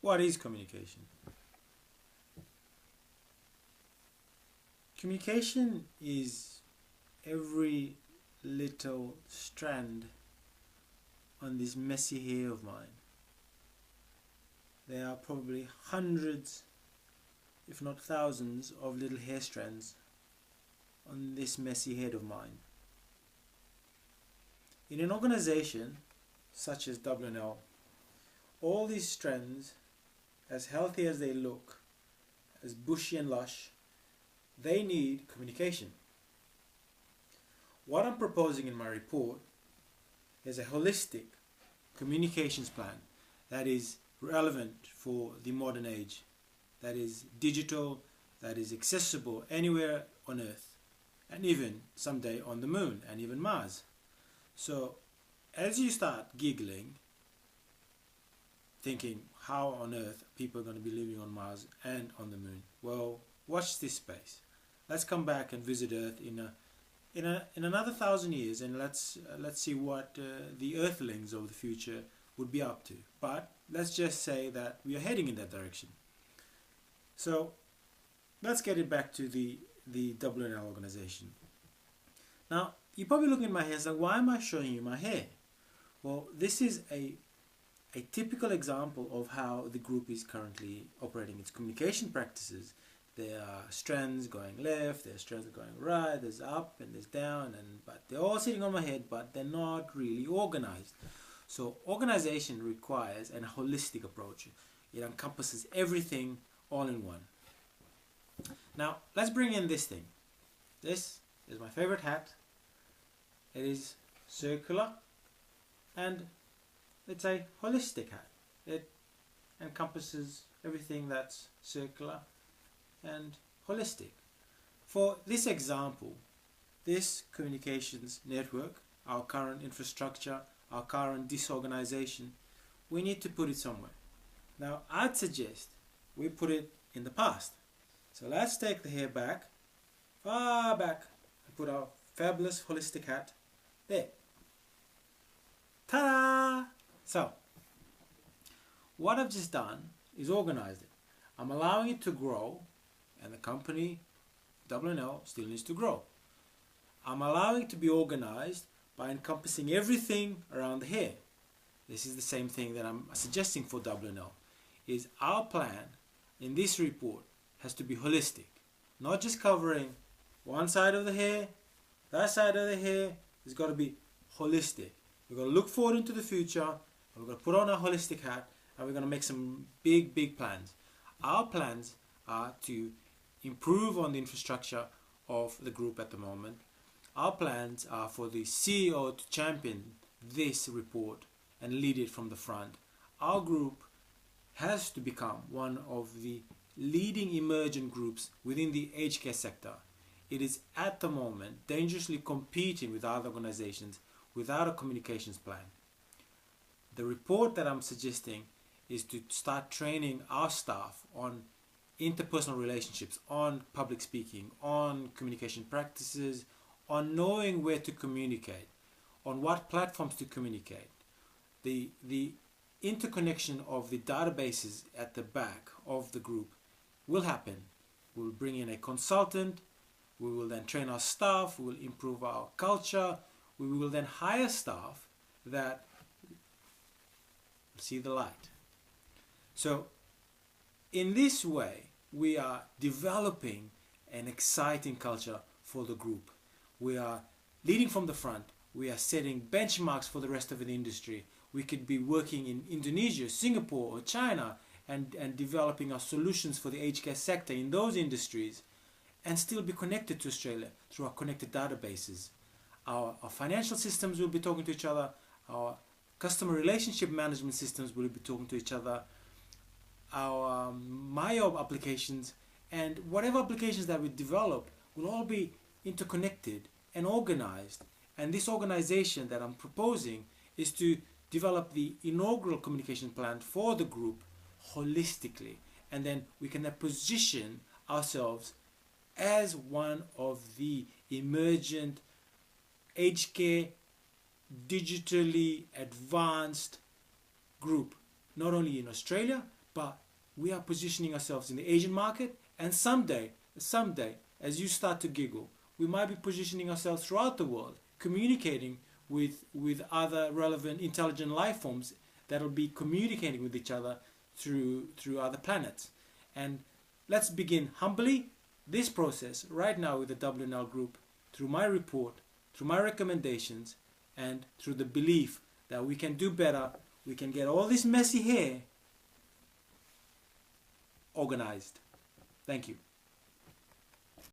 What is communication? Communication is every little strand on this messy hair of mine. There are probably hundreds, if not thousands, of little hair strands on this messy head of mine. In an organization such as WNL, all these strands, as healthy as they look, as bushy and lush, they need communication. What I'm proposing in my report is a holistic communications plan that is relevant for the modern age, that is digital, that is accessible anywhere on Earth, and even someday on the Moon and even Mars. So as you start giggling, thinking how on earth people are going to be living on Mars and on the Moon, well, watch this space. Let's come back and visit Earth in another 1,000 years, and let's see what the Earthlings of the future would be up to. But let's just say that we are heading in that direction. So let's get it back to the WNL organization. Now, you're probably looking at my hair and saying, why am I showing you my hair? Well, this is a typical example of how the group is currently operating its communication practices. There are strands going left, there are strands going right, there's up and there's down, but they're all sitting on my head, but they're not really organized. So organization requires a holistic approach. It encompasses everything all in one. Now, let's bring in this thing. This is my favorite hat. It is circular and it's a holistic hat. It encompasses everything that's circular and holistic. For this example, this communications network, our current infrastructure, our current disorganization, we need to put it somewhere. Now, I'd suggest we put it in the past. So let's take the hair back, far back, and put our fabulous holistic hat there. Ta-da! So, what I've just done is organized it. I'm allowing it to grow, and the company, WNL, still needs to grow. I'm allowing it to be organized by encompassing everything around the hair. This is the same thing that I'm suggesting for WNL, is our plan in this report has to be holistic, not just covering one side of the hair, that side of the hair. It's got to be holistic. We're going to look forward into the future, and we're going to put on our holistic hat, and we're going to make some big plans. Our plans are to improve on the infrastructure of the group at the moment. Our plans are for the CEO to champion this report and lead it from the front. Our group has to become one of the leading emergent groups within the aged care sector. It is at the moment dangerously competing with other organizations without a communications plan. The report that I'm suggesting is to start training our staff on interpersonal relationships, on public speaking, on communication practices, on knowing where to communicate, on what platforms to communicate. The interconnection of the databases at the back of the group will happen. We'll bring in a consultant, we will then train our staff, we will improve our culture, we will then hire staff that see the light. So in this way, we are developing an exciting culture for the group. We are leading from the front. We are setting benchmarks for the rest of the industry. We could be working in Indonesia, Singapore, or China and developing our solutions for the aged care sector in those industries and still be connected to Australia through our connected databases. Our financial systems will be talking to each other. Our customer relationship management systems will be talking to each other. Our MyOb applications and whatever applications that we develop will all be interconnected and organized. And this organization that I'm proposing is to develop the inaugural communication plan for the group holistically, and then we can position ourselves as one of the emergent aged care digitally advanced group, not only in Australia but we are positioning ourselves in the Asian market, and someday, as you start to giggle, we might be positioning ourselves throughout the world, communicating with other relevant intelligent life forms that will be communicating with each other through other planets. And let's begin humbly this process right now with the WNL group, through my report, through my recommendations, and through the belief that we can do better. We can get all this messy hair organized. Thank you.